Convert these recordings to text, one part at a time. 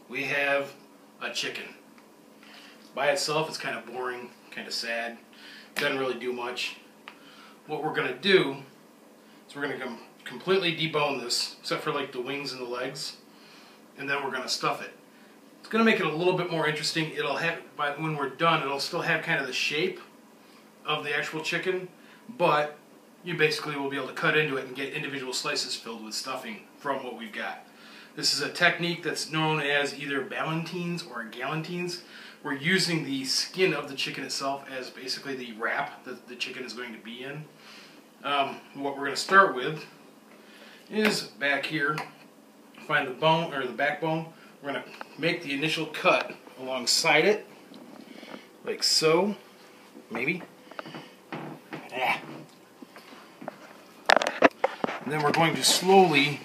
We have a chicken. By itself, it's kind of boring, kind of sad. Doesn't really do much. What we're going to do is we're going to completely debone this, except for like the wings and the legs, and then we're going to stuff it. It's going to make it a little bit more interesting. It'll have, when we're done, it'll still have kind of the shape of the actual chicken, but you basically will be able to cut into it and get individual slices filled with stuffing from what we've got. This is a technique that's known as either ballotines or galantines. We're using the skin of the chicken itself as basically the wrap that the chicken is going to be in. What we're going to start with is back here, find the bone or the backbone. We're going to make the initial cut alongside it, like so, maybe. And then we're going to slowly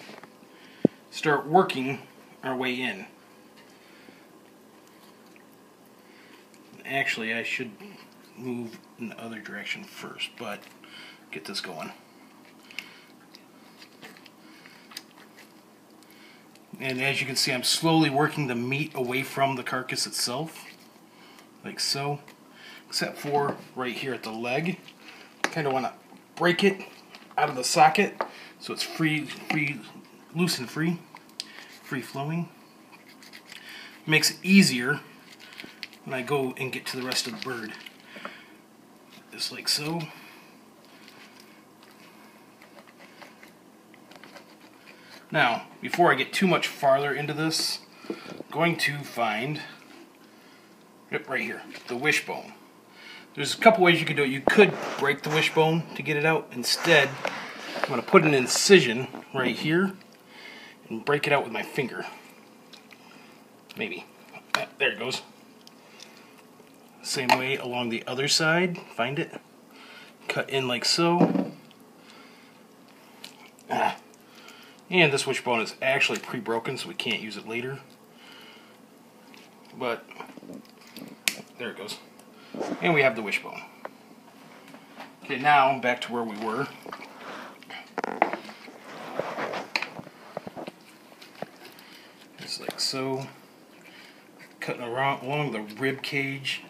start working our way in. Actually, I should move in the other direction first, but get this going. And as you can see, I'm slowly working the meat away from the carcass itself, like so, except for right here at the leg. Kind of want to break it out of the socket so it's loose and free flowing. Makes it easier when I go and get to the rest of the bird. Just like so. Now, before I get too much farther into this, I'm going to find, right here, the wishbone. There's a couple ways you could do it. You could break the wishbone to get it out. Instead, I'm going to put an incision right here and break it out with my finger. Maybe. There it goes. Same way along the other side. Find it. Cut in like so. And this wishbone is actually pre-broken, so we can't use it later. But there it goes. And we have the wishbone. Okay, now back to where we were. Just like so. Cutting along the rib cage.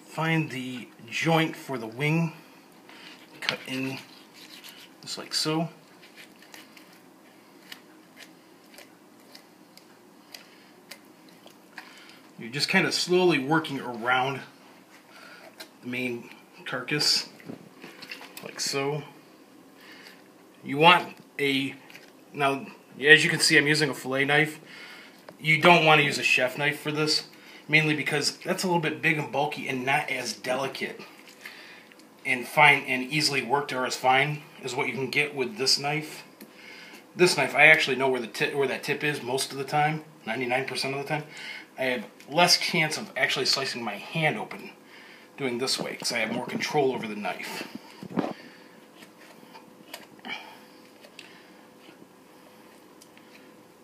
Find the joint for the wing. Cut in just like so. You're just kind of slowly working around the main carcass, like so. You want now as you can see, I'm using a fillet knife. You don't want to use a chef knife for this, mainly because that's a little bit big and bulky and not as delicate and fine and easily worked or as fine as what you can get with this knife. This knife, I actually know where that tip is most of the time, 99% of the time. I have less chance of actually slicing my hand open doing this way because I have more control over the knife.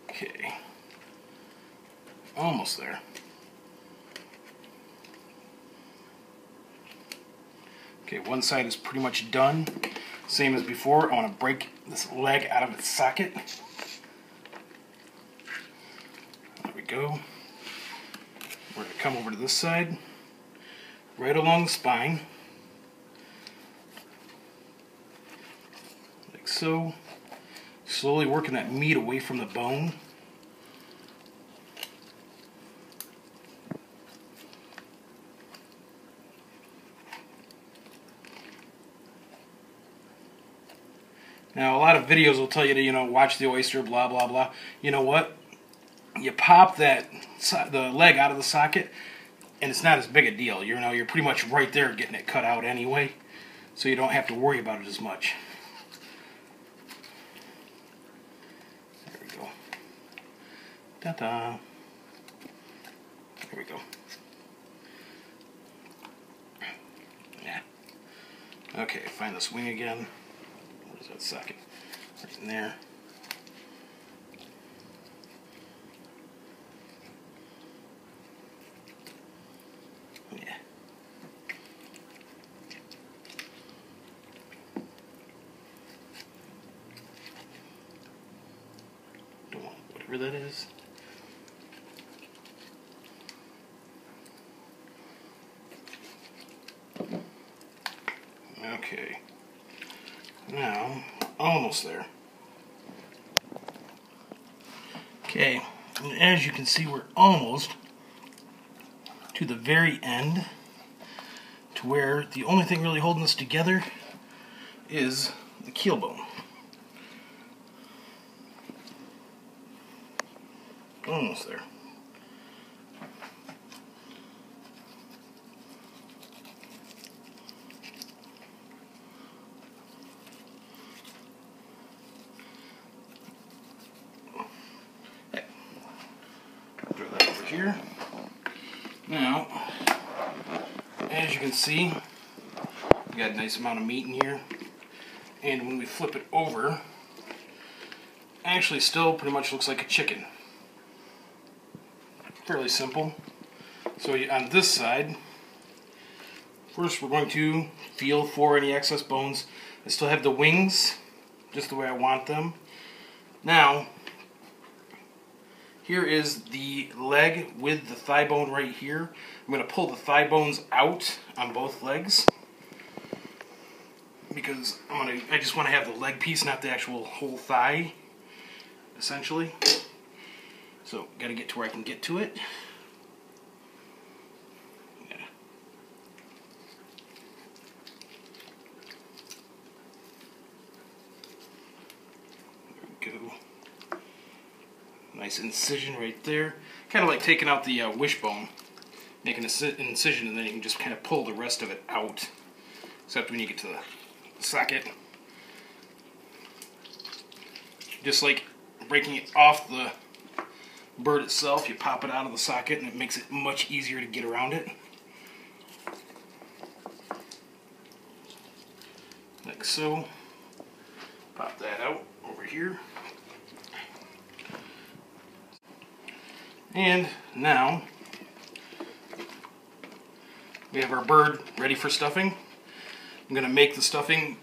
Okay. Almost there. Okay, one side is pretty much done. Same as before, I want to break this leg out of its socket. There we go. We're going to come over to this side, right along the spine, like so, slowly working that meat away from the bone. Now, a lot of videos will tell you to, watch the oyster, blah, blah, blah. You know what? You pop the leg out of the socket, and it's not as big a deal. You're pretty much right there getting it cut out anyway, so you don't have to worry about it as much. There we go. Ta-da. There we go. Yeah. Okay, find this wing again. Where's that socket? Right in there. Yeah. where that is. Okay. Now, almost there. Okay, and as you can see, we're almost to the very end, to where the only thing really holding us together is the keel bone. Almost there. Throw that over here. Now, as you can see, we got a nice amount of meat in here. And when we flip it over, actually still pretty much looks like a chicken. Fairly simple. So on this side, first we're going to feel for any excess bones. I still have the wings just the way I want them. Now, here is the leg with the thigh bone right here. I'm going to pull the thigh bones out on both legs because I just want to have the leg piece, not the actual whole thigh, essentially. So, got to get to where I can get to it. Yeah. There we go. Nice incision right there. Kind of like taking out the wishbone, making an incision, and then you can just kind of pull the rest of it out. Except when you get to the socket. Just like breaking it off the bird itself, you pop it out of the socket and it makes it much easier to get around it. Like so. Pop that out over here. And now we have our bird ready for stuffing. I'm going to make the stuffing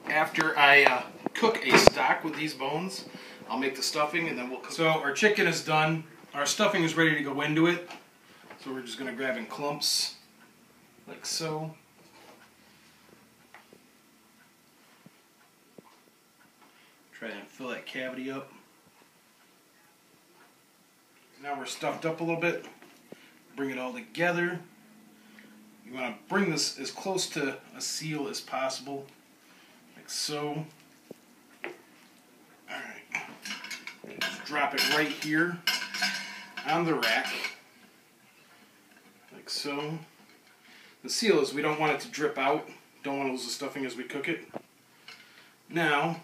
after I cook a stock with these bones. I'll make the stuffing and then we'll cook. So our chicken is done. Our stuffing is ready to go into it. So we're just going to grab in clumps like so. Try and fill that cavity up. Now we're stuffed up a little bit. Bring it all together. You want to bring this as close to a seal as possible, like so. Alright. Just drop it right here on the rack, like so. The seal is we don't want it to drip out. Don't want to lose the stuffing as we cook it. Now,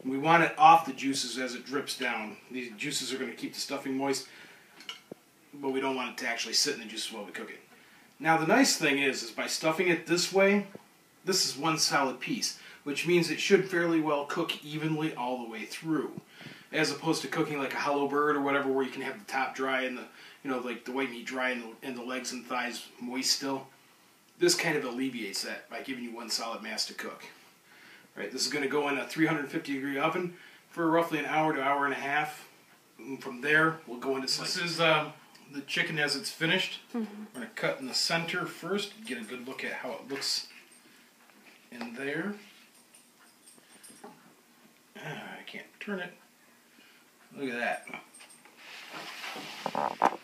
we want it off the juices as it drips down. These juices are going to keep the stuffing moist, but we don't want it to actually sit in the juices while we cook it. Now the nice thing is by stuffing it this way, this is one solid piece, which means it should fairly well cook evenly all the way through, as opposed to cooking like a hollow bird or whatever, where you can have the top dry and the, like the white meat dry and the legs and thighs moist still. This kind of alleviates that by giving you one solid mass to cook. Right, this is going to go in a 350-degree oven for roughly an hour to hour and a half. And from there, we'll go into slices. This is the chicken as it's finished. Mm-hmm. We're going to cut in the center first, get a good look at how it looks in there. I can't turn it. Look at that.